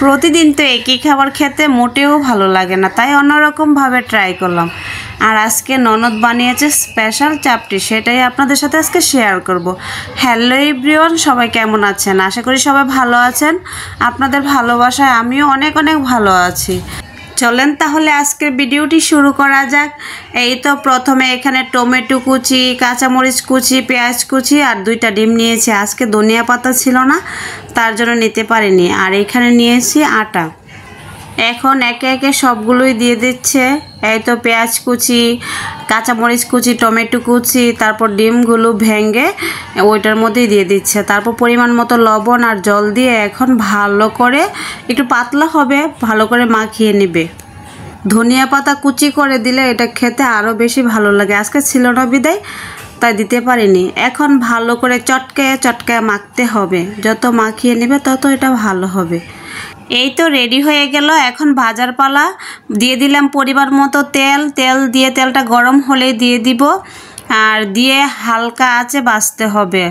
প্রতিদিন তো একই খাবার খেতে মোটেও ভালো লাগে না, তাই অন্যরকমভাবে ট্রাই করলাম। আর আজকে ননদ বানিয়েছে স্পেশাল চাপটি, সেটাই আপনাদের সাথে আজকে শেয়ার করব। হ্যালো এভরিওয়ান, সবাই কেমন আছেন? আশা করি সবাই ভালো আছেন। আপনাদের ভালোবাসায় আমিও অনেক অনেক ভালো আছি। চলেন তাহলে আজকের ভিডিওটি শুরু করা যাক। এই তো প্রথমে এখানে টমেটো কুচি, কাঁচামরিচ কুচি, পেঁয়াজ কুচি আর 2টা ডিম নিয়েছি। আজকে ধনিয়া পাতা ছিল না, তার জন্য নিতে পারিনি। আর এখানে নিয়েছি আটা। এখন একে একে সবগুলোই দিয়ে দিচ্ছে। এই তো পেঁয়াজ কুচি, কাঁচামরিচ কুচি, টমেটো কুচি, তারপর ডিমগুলো ভেঙে ওইটার মধ্যেই দিয়ে দিচ্ছে। তারপর পরিমাণ মতো লবণ আর জল দিয়ে এখন ভালো করে, একটু পাতলা হবে, ভালো করে মাখিয়ে নেবে। ধনিয়া পাতা কুচি করে দিলে এটা খেতে আরও বেশি ভালো লাগে। আজকে ছিল না বিদায়, তাই দিতে পারিনি। এখন ভালো করে চটকায় চটকায় মাখতে হবে। যত মাখিয়ে নেবে তত এটা ভালো হবে। এই তো রেডি হয়ে গেল। এখন ভাজার পালা। দিয়ে দিলাম পরিমাণ মতো তেল। তেল দিয়ে তেলটা গরম হলেই দিয়ে দিব, আর দিয়ে হালকা আঁচে ভাজতে হবে।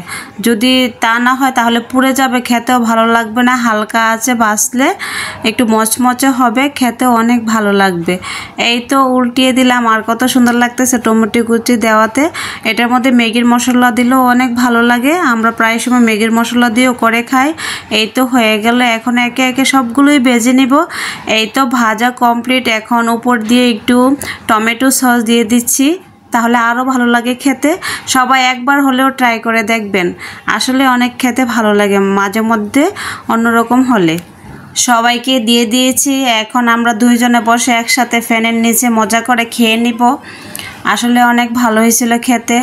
যদি তা না হয় তাহলে পুড়ে যাবে, খেতেও ভালো লাগবে না। হালকা আঁচে ভাজলে একটু মচমচে হবে, খেতেও অনেক ভালো লাগবে। এই তো উল্টিয়ে দিলাম। আর কত সুন্দর লাগতেছে টমেটো কুচি দেওয়াতে। এটার মধ্যে ম্যাগির মশলা দিলেও অনেক ভালো লাগে। আমরা প্রায় সময় ম্যাগির মশলা দিয়েও করে খাই। এই তো হয়ে গেল। এখন একে একে সবগুলোই ভেজে নিব। এই তো ভাজা কমপ্লিট। এখন উপর দিয়ে একটু টমেটো সস দিয়ে দিচ্ছি, তাহলে আরও ভালো লাগে খেতে। সবাই একবার হলেও ট্রাই করে দেখবেন, আসলে অনেক খেতে ভালো লাগে মাঝে মধ্যে অন্যরকম হলে। সবাইকে দিয়ে দিয়েছি। এখন আমরা 2 জনে বসে একসাথে ফ্যানের নিচে মজা করে খেয়ে নিব। আসলে অনেক ভালো হয়েছিল খেতে।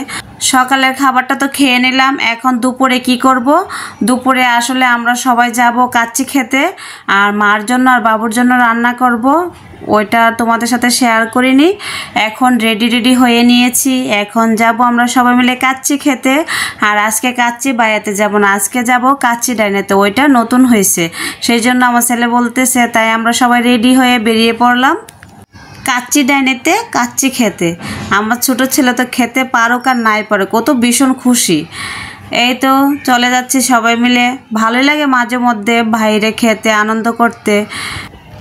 সকালের খাবারটা তো খেয়ে নিলাম। এখন দুপুরে কি করব? দুপুরে আসলে আমরা সবাই যাব কাচ্চি খেতে, আর মার জন্য আর বাবুর জন্য রান্না করব। ওইটা তোমাদের সাথে শেয়ার করিনি। এখন রেডি হয়ে নিয়েছি। এখন যাব আমরা সবাই মিলে কাচ্চি খেতে। আর আজকে কাচ্চি বাইয়াতে যাব না, আজকে যাব কাচ্চি ডাইনেতে। ওইটা নতুন হয়েছে, সেই জন্য আমার ছেলে বলতেছে, তাই আমরা সবাই রেডি হয়ে বেরিয়ে পড়লাম কাচ্চি ডাইনেতে কাচ্চি খেতে। আমার ছোট ছেলে তো খেতে পারুক আর নাই পারে, কত ভীষণ খুশি। এই তো চলে যাচ্ছি সবাই মিলে। ভালোই লাগে মাঝে মধ্যে বাইরে খেতে, আনন্দ করতে।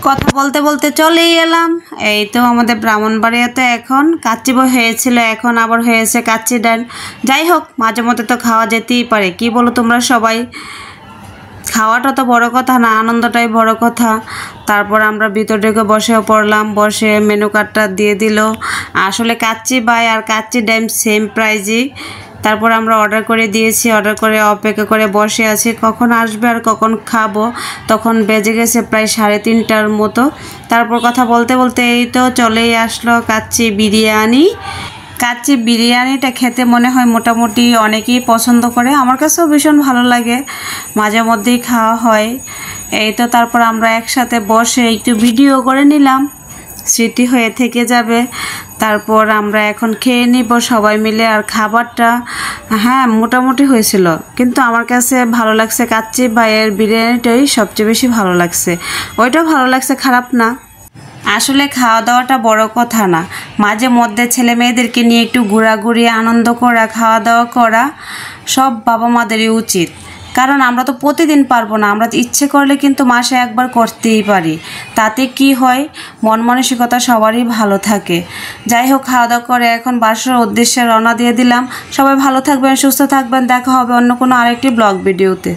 কথা বলতে বলতে চলেই এলাম। এই তো আমাদের ব্রাহ্মণবাড়িয়াতে এখন কাচ্চি হয়েছিল, এখন আবার হয়েছে কাচ্চি ডান। যাই হোক, মাঝে মধ্যে তো খাওয়া যেতেই পারে, কি বলো তোমরা সবাই? খাওয়াটা তো বড় কথা না, আনন্দটাই বড় কথা। তারপর আমরা ভিতর ঢুকে বসেও পড়লাম। বসে মেনু কার্ডটা দিয়ে দিল। আসলে কাচ্চি বাই আর কাচ্চি ডাইম সেম প্রাইজই। তারপর আমরা অর্ডার করে দিয়েছি। অর্ডার করে অপেক্ষা করে বসে আছি কখন আসবে আর কখন খাবো। তখন বেজে গেছে প্রায় 3:30টার মতো। তারপর কথা বলতে বলতে এই তো চলেই আসলো কাচ্চি বিরিয়ানি। কাচ্চি বিরিয়ানিটা খেতে মনে হয় মোটামুটি অনেকেই পছন্দ করে, আমার কাছেও ভীষণ ভালো লাগে, মাঝে মধ্যেই খাওয়া হয়। এই তো তারপর আমরা একসাথে বসে একটু ভিডিও করে নিলাম, স্মৃতি হয়ে থেকে যাবে। তারপর আমরা এখন খেয়ে নিব সবাই মিলে। আর খাবারটা হ্যাঁ মোটামুটি হয়েছিল, কিন্তু আমার কাছে ভালো লাগছে কাচ্চি ভাইয়ের বিরিয়ানিটাই সবচেয়ে বেশি ভালো লাগছে। ওইটাও ভালো লাগছে, খারাপ না। আসলে খাওয়া দাওয়াটা বড় কথা না, মাঝে মধ্যে ছেলে মেয়েদেরকে নিয়ে একটু ঘোরাঘুরি, আনন্দ করা, খাওয়া দাওয়া করা সব বাবা মাদেরই উচিত। কারণ আমরা তো প্রতিদিন পারবো না, আমরা ইচ্ছে করলে কিন্তু মাসে একবার করতেই পারি। তাতে কি হয়, মন মানসিকতা সবারই ভালো থাকে। যাই হোক, খাওয়া দাওয়া করে এখন বাসার উদ্দেশ্যে রওনা দিয়ে দিলাম। সবাই ভালো থাকবেন, সুস্থ থাকবেন। দেখা হবে অন্য কোনো আরেকটি ব্লগ ভিডিওতে।